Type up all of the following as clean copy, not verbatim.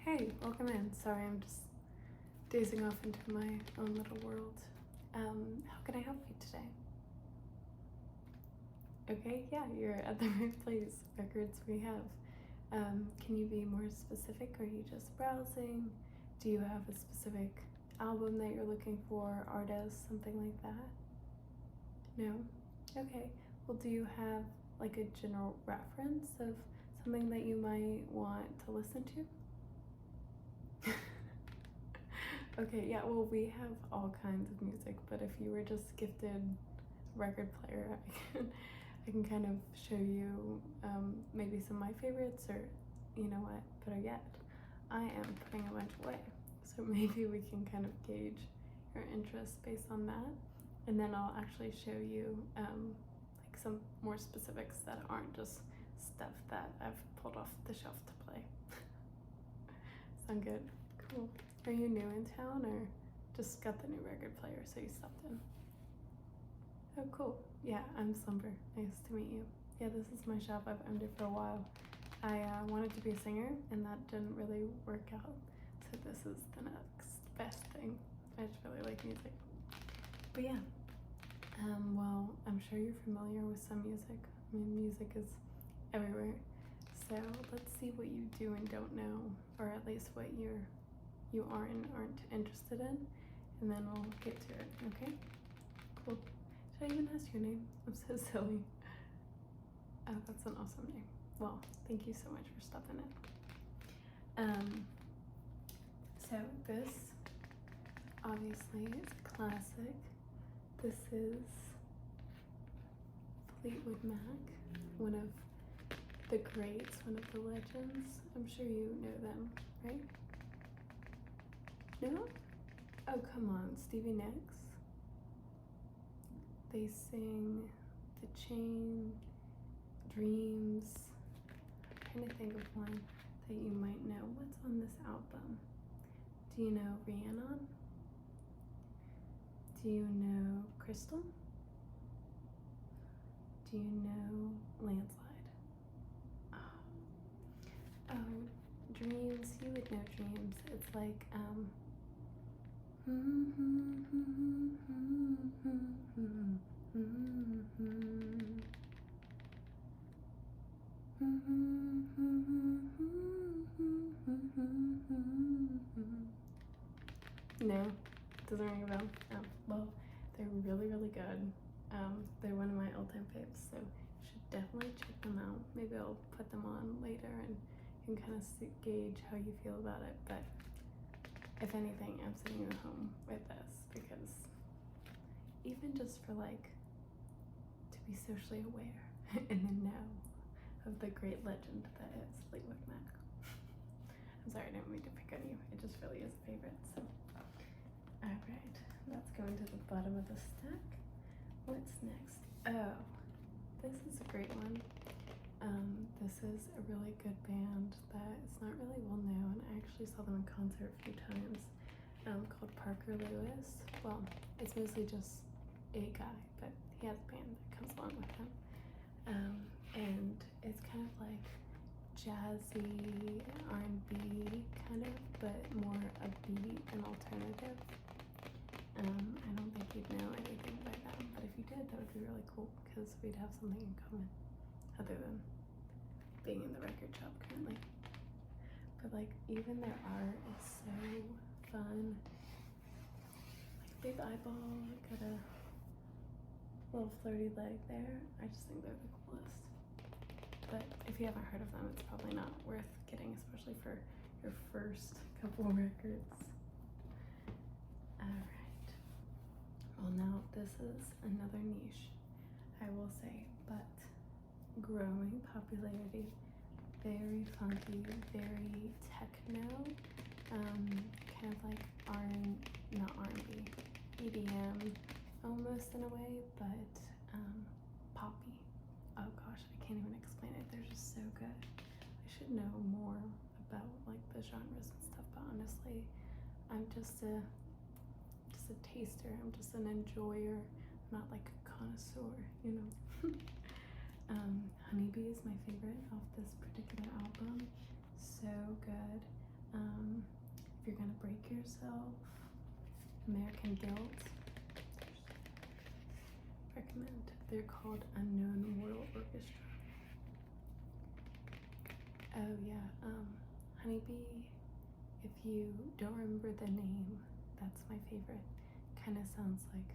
Hey, welcome in. Sorry, I'm just dazing off into my own little world. How can I help you today? Okay, yeah, you're at the right place. Records we have. Can you be more specific? Are you just browsing? Do you have a specific album that you're looking for, artist, something like that? No? Okay. Well, do you have like a general reference of something that you might want to listen to? Okay, yeah, well, we have all kinds of music, but if you were just gifted record player, I can kind of show you maybe some of my favorites, or you know what, better yet, I am putting a bunch away. So maybe we can kind of gauge your interest based on that. And then I'll actually show you like some more specifics that aren't just stuff that I've pulled off the shelf to play. Sound good? Cool. Are you new in town or just got the new record player so you stopped in? Oh, cool. Yeah, I'm Slumber. Nice to meet you. Yeah, this is my shop. I've owned it for a while. I wanted to be a singer and that didn't really work out. So this is the next best thing. I just really like music. But yeah, well, I'm sure you're familiar with some music. I mean, music is everywhere. So let's see what you do and don't know, or at least what you are and aren't interested in, and then we'll get to it, okay? Cool. Should I even ask your name? I'm so silly. Oh, that's an awesome name. Well, thank you so much for stopping in. So this obviously is a classic. This is Fleetwood Mac, one of the greats, one of the legends. I'm sure you know them, right? No? Oh, come on, Stevie Nicks. They sing The Chain, Dreams. I'm trying to think of one that you might know. What's on this album? Do you know Rhiannon? Do you know Crystal? Do you know Landslide? Oh, Dreams. You would know Dreams. It's like No, doesn't ring a bell. Oh, well, they're really, really good. They're one of my all-time faves, so you should definitely check them out. Maybe I'll put them on later and you can kind of gauge how you feel about it. But if anything, I'm sitting at home with this because even just for like to be socially aware and then know of the great legend that is Fleetwood Mac. I'm sorry, I didn't mean to pick on you. It just really is a favorite. So, all right, let's go into the bottom of the stack. What's next? Oh, this is a great one. This is a really good band that is not really well known. I actually saw them in concert a few times, called Parker Lewis. Well, it's mostly just a guy, but he has a band that comes along with him. And it's kind of like jazzy R&B kind of, but more upbeat and alternative. I don't think you'd know anything by them, but if you did, that would be really cool because we'd have something in common other than being in the record shop currently. But like even their art is so fun. Like big eyeball, got a little flirty leg there. I just think they're the coolest. But if you haven't heard of them, it's probably not worth getting, especially for your first couple records. Alright. Well, now this is another niche, I will say, but growing popularity, very funky, very techno, kind of like not R&B, EDM almost in a way, but poppy. Oh gosh, I can't even explain it. They're just so good. I should know more about like the genres and stuff, but honestly, I'm just a taster. I'm just an enjoyer, not like a connoisseur, you know. Honeybee is my favorite off this particular album. So good. If You're Gonna Break Yourself, American Guilt. Recommend. They're called Unknown Mortal Orchestra. Oh yeah, Honeybee. If you don't remember the name, that's my favorite. Kind of sounds like.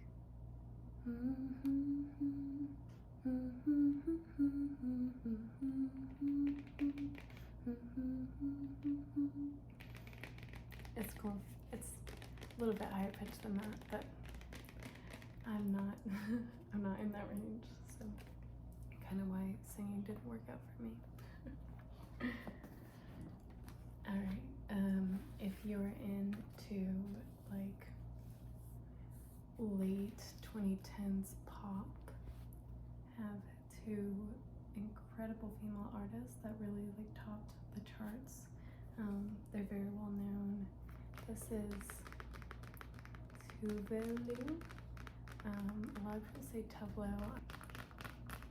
It's cool. It's a little bit higher pitched than that, but I'm not I'm not in that range, so kind of why singing didn't work out for me. All right, if you're into like late 2010s pop, have two incredible female artists that really like topped the charts. They're very well known. This is Tuvelu. A lot of people say Tuvlo.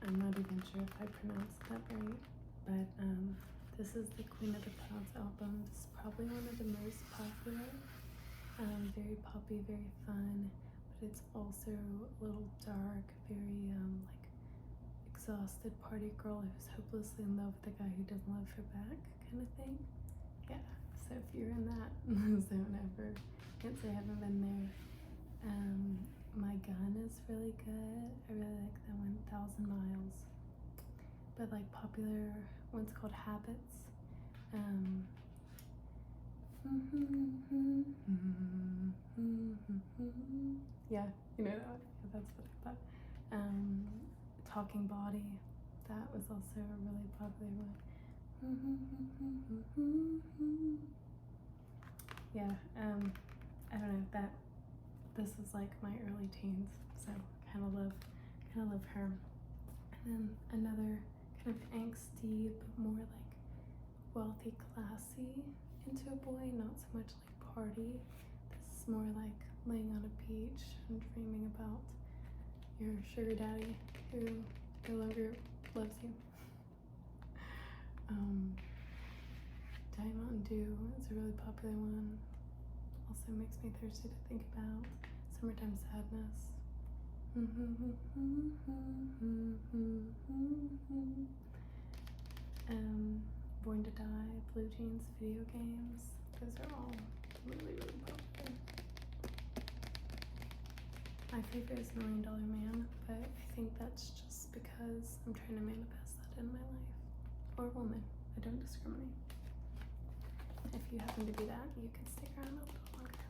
I'm not even sure if I pronounced that right, but this is the Queen of the Clouds album. This is probably one of the most popular. Very poppy, very fun, but it's also a little dark, very like exhausted party girl who's hopelessly in love with the guy who doesn't love her back kind of thing. Yeah, so if you're in that zone ever, can't say I haven't been there. My Gun is really good. I really like that one, 1,000 Miles. But like popular one's called Habits. Yeah, you know that. Yeah, that's what I thought. Talking Body, that was also a really popular one. Yeah, I don't know, that this is like my early teens, so kind of love her. And then another kind of angsty but more like wealthy, classy into a boy, not so much like party. This is more like laying on a beach and dreaming about your sugar daddy who no longer loves you. Diet Mountain Dew is a really popular one. Also makes me thirsty to think about. Summertime Sadness. Born to Die, Blue Jeans, video games. Those are all really, really popular. My favorite is $1 Million Man, but I think that's just because I'm trying to manifest that in my life. Or woman. I don't discriminate. If you happen to be that, you can stick around a little longer.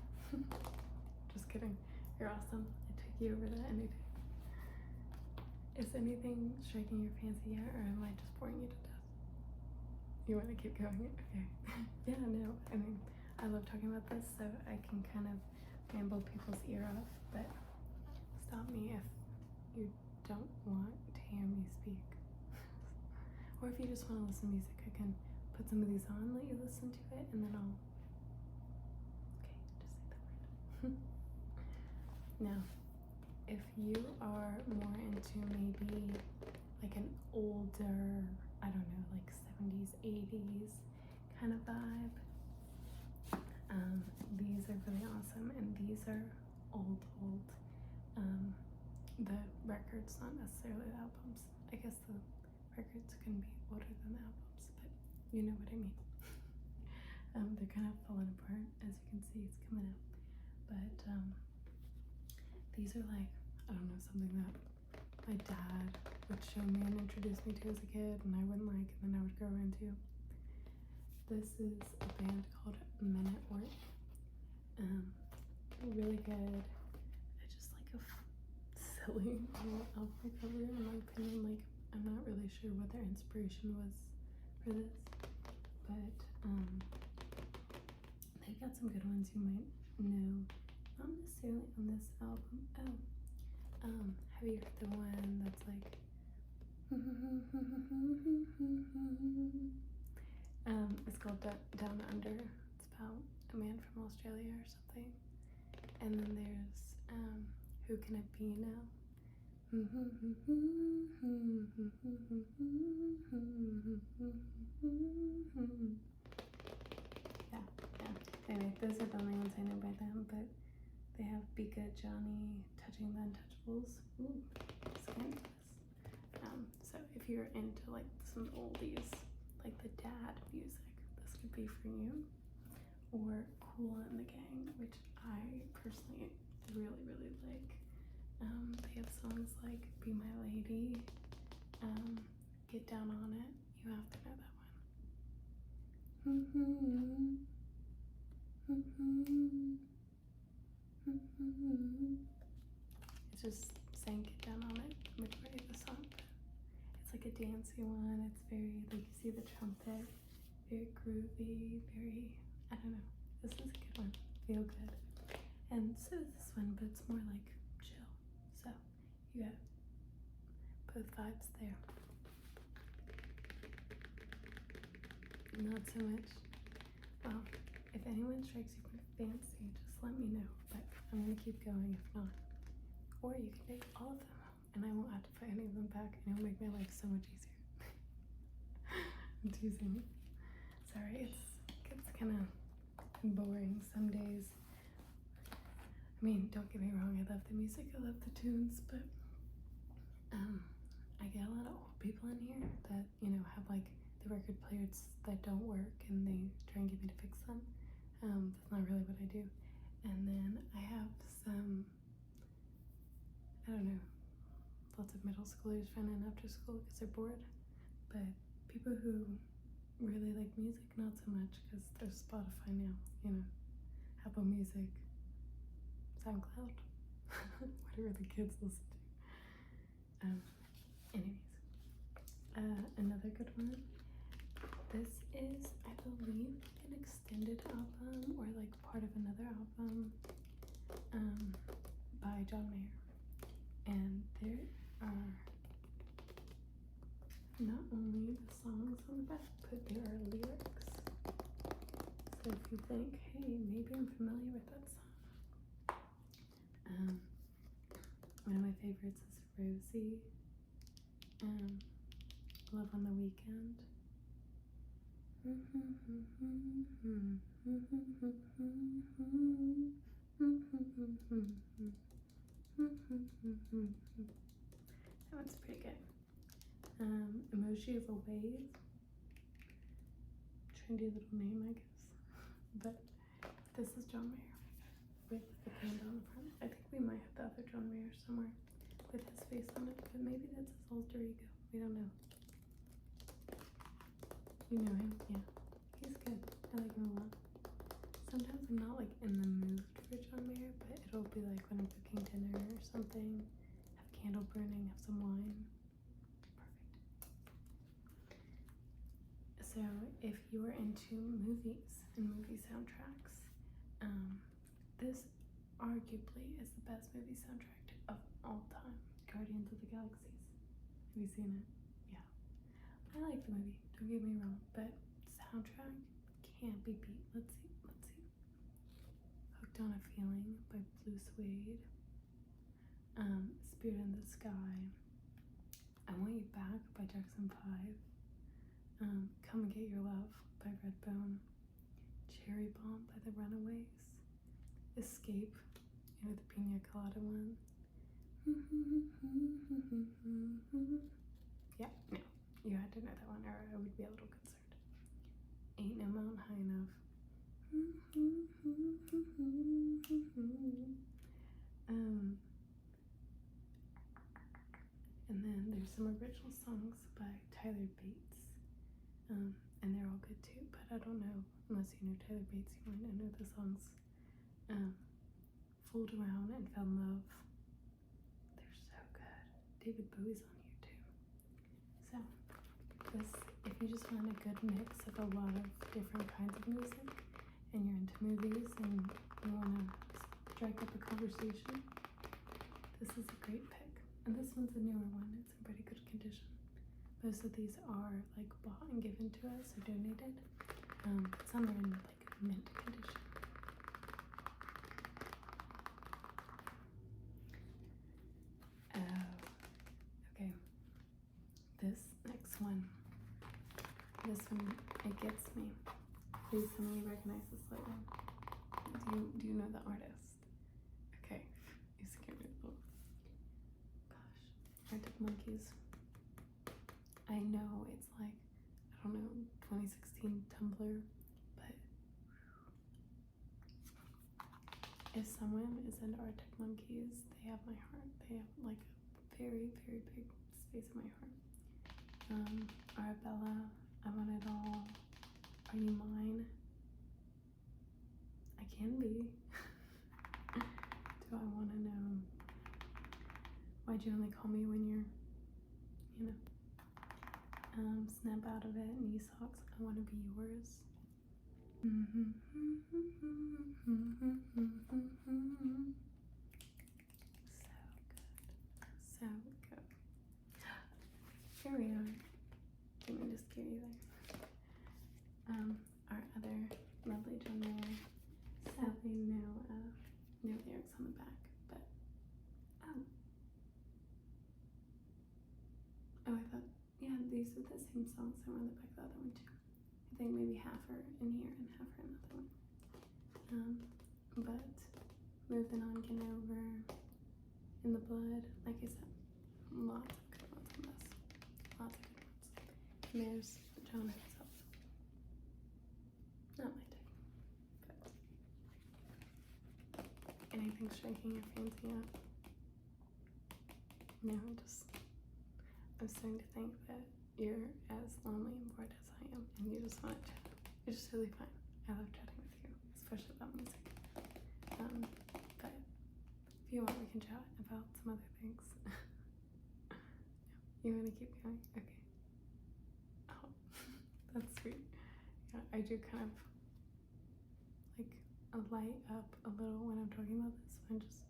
Just kidding. You're awesome. I take you over to anything. Is anything striking your fancy yet, or am I just boring you to death? You want to keep going? Okay. Yeah, no. I mean, I love talking about this, so I can kind of ramble people's ear off, but stop me if you don't want to hear me speak. Or if you just want to listen to music, I can put some of these on, let you listen to it, and then I'll... Okay, just say the word. Now, if you are more into maybe like an older, I don't know, like 70s, 80s kind of vibe, these are really awesome, and these are old. The records, not necessarily the albums. I guess the records can be older than the albums, but you know what I mean. They're kind of falling apart, as you can see, it's coming out. But these are like, I don't know, something that my dad would show me and introduce me to as a kid, and I wouldn't like, and then I would grow into. This is a band called Minuet At Work. Really good. I just like a silly little album cover, in my opinion. Like, I'm not really sure what their inspiration was for this, but they got some good ones you might know. Not necessarily on this album. Have you heard the one that's like it's called Down Under. It's about a man from Australia or something. And then there's Who Can It Be Now? Yeah, Beatles. Ooh, so into this. So if you're into like some oldies, like the dad music, this could be for you. Or Kool and the Gang, which I personally really, really like. They have songs like Be My Lady, Get Down on It. You have to know that one. It's just saying Get Down on It, majority of the song. It's like a dancey one. It's very, like, you see the trumpet, very groovy, very, I don't know. This is a good one. Feel good. And so is this one, but it's more like chill. So you got both vibes there. Not so much. Well, if anyone strikes you fancy, just let me know. But I'm gonna keep going if not. Or you can take all of them out, and I won't have to put any of them back, and it'll make my life so much easier. I'm teasing. Sorry, it's kind of boring some days. I mean, don't get me wrong, I love the music, I love the tunes, but I get a lot of old people in here that, you know, have like the record players that don't work and they try and get me to fix them. That's not really what I do. And then I have some, I don't know, lots of middle schoolers running after school because they're bored. But people who really like music, not so much, because there's Spotify now, you know, Apple Music, SoundCloud, whatever the kids listen to. Anyways, another good one. This is, I believe, an extended album or like part of another album by John Mayer. And there are not only the songs on the back, but there are lyrics. So if you think, hey, maybe I'm familiar with that song. One of my favorites is Rosie. Love on the Weekend. That one's pretty good. Emoji of a Wave. Trendy little name, I guess. But this is John Mayer with the panda on the front. I think we might have the other John Mayer somewhere with his face on it, but maybe that's his alter ego. We don't know. You know him? Yeah. He's good. I like him a lot. Sometimes I'm not like in the mood for John Mayer, but it'll be like when I'm cooking dinner or something, have a candle burning, have some wine. Perfect. So if you're into movies and movie soundtracks, this arguably is the best movie soundtrack of all time. Guardians of the Galaxies. Have you seen it? Yeah. I like the movie, don't get me wrong, but soundtrack can't be beat. Let's see. Hooked on a Feeling by Blue Suede. Spirit in the Sky. I Want You Back by Jackson 5. Come and Get Your Love by Redbone. Cherry Bomb by The Runaways. Escape, you know, the Pina Colada one. Yeah, no, you had to know that one or I would be a little concerned. Ain't No Mountain High Enough. And then there's some original songs by Tyler Bates. And they're all good too, but I don't know, unless you know Tyler Bates, you might not know the songs. Fooled Around and Fell in Love. They're so good. David Bowie's on here too. So this, if you just want a good mix of a lot of different kinds of music and you're into movies and you want to strike up a conversation, this is a great pick. And this one's a newer one. It's in pretty good condition. Most of these are like bought and given to us or donated. Some are in like mint condition. Okay. This next one. This one, it gets me. Please tell me you recognize this label. Do you know the artist? Okay, you scared me a little. Arctic Monkeys. I know it's like, I don't know, 2016 Tumblr, but if someone is into Arctic Monkeys, they have my heart. They have like a very, very big space in my heart. Arabella, I Want It All, Are You Mine? I Can Be. Do I Want to Know? Why'd You Only Call Me When You're, you know. Snap Out of It, Knee Socks, I Want to Be Yours. So good. Here we are. Didn't mean to scare you there. Our other lovely drum layer. Sadly, no lyrics on the back, but oh, I thought, yeah, these are the same songs that were on the back of the other one too. I think maybe half are in here and half are in the other one. But moving on, Getting Over, In the Blood, like I said, lots of good ones on this. Lots of good ones. And there's John himself. Not my type, but anything striking your fancy up? No, I'm starting to think that you're as lonely and bored as I am, and you just want to chat, which is really fine. I love chatting with you, especially about music. But if you want, we can chat about some other things. No, you want to keep going? Okay. Oh, that's sweet. Yeah, I do kind of like light up a little when I'm talking about this.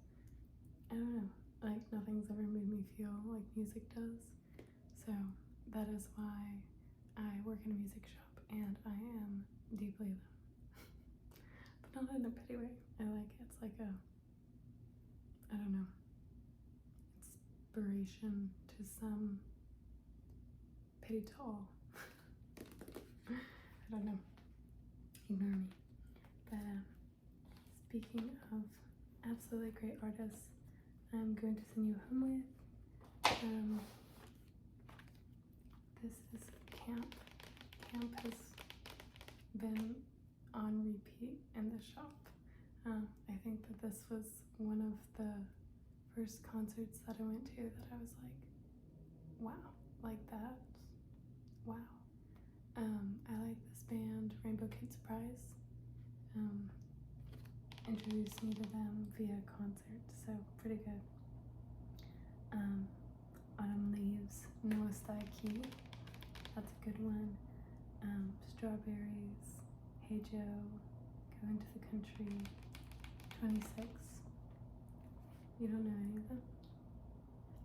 I don't know, like nothing's ever made me feel like music does. So that is why I work in a music shop and I am deeply in them. But not in a petty way. I like it. It's like I don't know, inspiration to some, pity to all. I don't know. Ignore me. But speaking of absolutely great artists, I'm going to send you home with this is Camp. Camp has been on repeat in the shop. I think that this was one of the first concerts that I went to that I was like, wow, like that, wow. I like this band, Rainbow Kid Surprise. Introduced me to them via concert, so pretty good. Autumn Leaves, Noah Key, that's a good one. Strawberries, Hey Joe, Going to the Country, 26. You don't know any of them?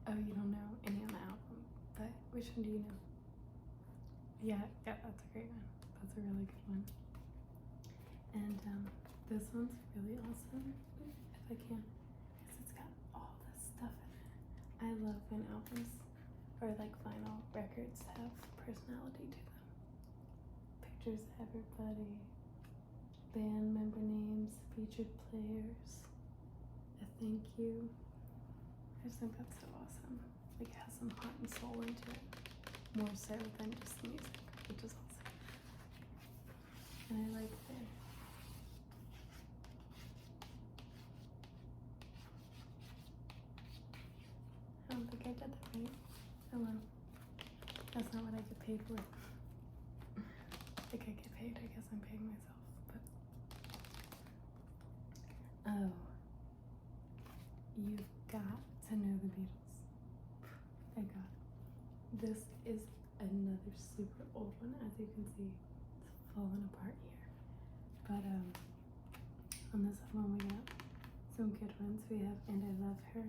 Oh, you don't know any on the album, but which one do you know? Yeah, that's a great one. That's a really good one. And this one's really awesome, if I can, because it's got all this stuff in it. I love when albums or like vinyl records have personality to them. Pictures of everybody, band member names, featured players, a thank you. I just think that's so awesome. Like it has some heart and soul into it, more so than just the music, which is awesome. And I like I don't think I did that right. Oh well. That's not what I get paid for. I think I get paid. I guess I'm paying myself. But oh, you've got to know the Beatles. Thank God. This is another super old one. As you can see, it's falling apart here. But on this one we got some good ones. We have And I Love Her.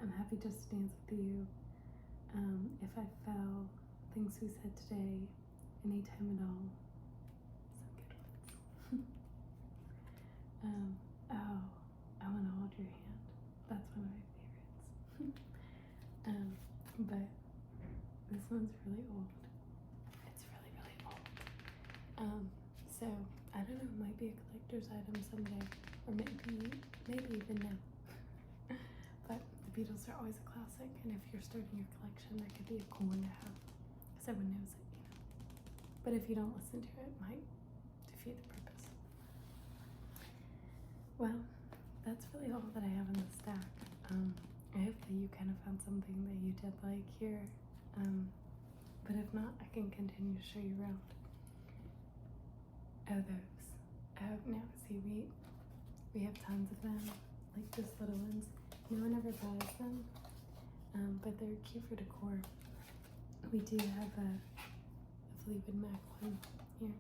I'm happy just to dance with you. If I Fell, Things We Said Today, Anytime at All. Some good ones. Oh, I Want to Hold Your Hand. That's one of my favorites. But this one's really old. It's really, really old. So I don't know, it might be a collector's item someday, or maybe even now. But the Beatles are always a classic, and if you're starting your collection, that could be a cool one to have, because everyone knows it, you know. But if you don't listen to it, it might defeat the purpose. Well, that's really all that I have in the stack. I hope that you kind of found something that you did like here. But if not, I can continue to show you around. Oh, those. Oh, no, see, we have tons of them, like just little ones. No one ever buys them, but they're cute for decor. We do have a Fleetwood Mac one here,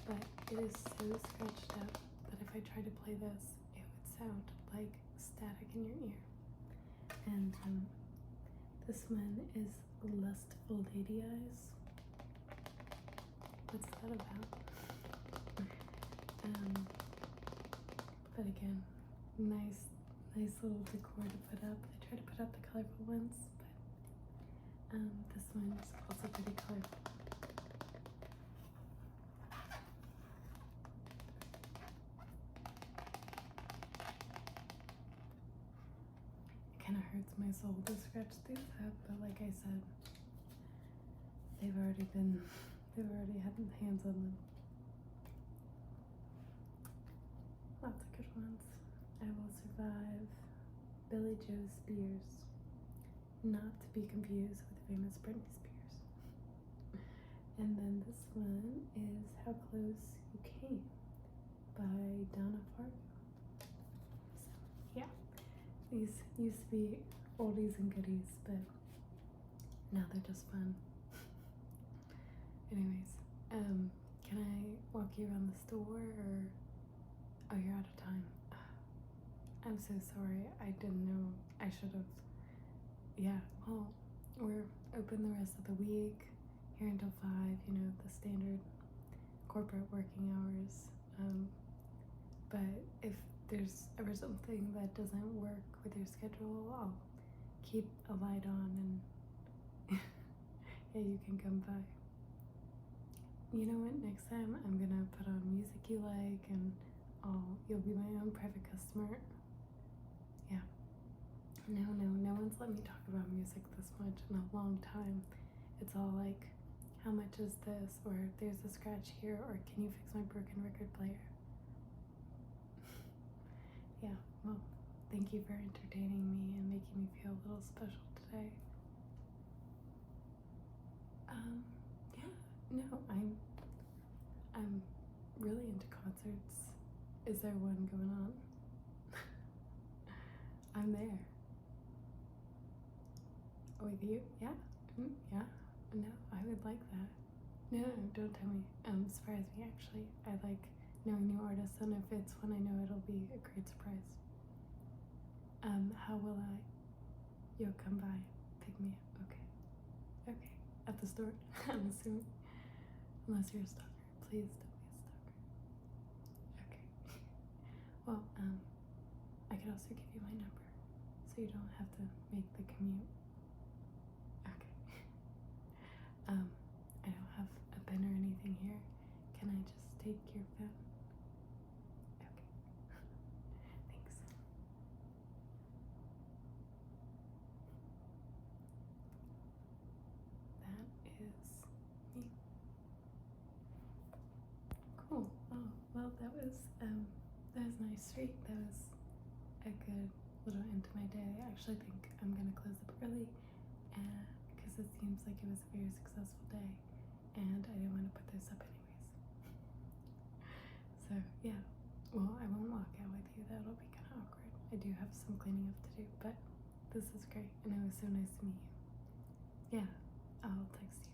but it is so scratched up that if I tried to play this, it would sound like static in your ear. And this one is Lustful Lady Eyes. What's that about? But again, nice little decor to put up. I try to put up the colorful ones, but this one is also pretty colorful. It kind of hurts my soul to scratch these up, but like I said, they've already had hands on them. Lots of good ones. I Will Survive, Billy Joe Spears, not to be confused with the famous Britney Spears. And then this one is How Close You Came by Donna Fargo. So, yeah, these used to be oldies and goodies, but now they're just fun. Anyways, can I walk you around the store, or oh, you're out of time? I'm so sorry. I didn't know. I should have. Yeah, well, we're open the rest of the week, here until 5, you know, the standard corporate working hours. But if there's ever something that doesn't work with your schedule, I'll keep a light on, and yeah, you can come by. You know what, next time I'm gonna put on music you like, and you'll be my own private customer. Yeah. No one's let me talk about music this much in a long time. It's all like, how much is this, or there's a scratch here, or can you fix my broken record player? Yeah, well, thank you for entertaining me and making me feel a little special today. Yeah, no, I'm really into concerts. Is there one going on? I'm there. With you? Yeah? Yeah? No, I would like that. No, don't tell me. Surprise me, actually. I like knowing new artists, and if it's one I know, it'll be a great surprise. How will I? You'll come by, pick me up. Okay. At the store, I'm assuming. Unless you're a stalker. Please don't be a stalker. Okay. Well, I could also give you my number, so you don't have to make the commute. Okay. I don't have a pen or anything here. Can I just take your pen? Okay. Thanks. That is me. Cool. Oh, well, that was nice, sweet. That was a good little end to my day. I actually think I'm gonna close up early, and because it seems like it was a very successful day, and I didn't want to put this up anyways. So yeah, well, I won't walk out with you. That'll be kind of awkward. I do have some cleaning up to do, but this is great, and it was so nice to meet you. Yeah, I'll text you.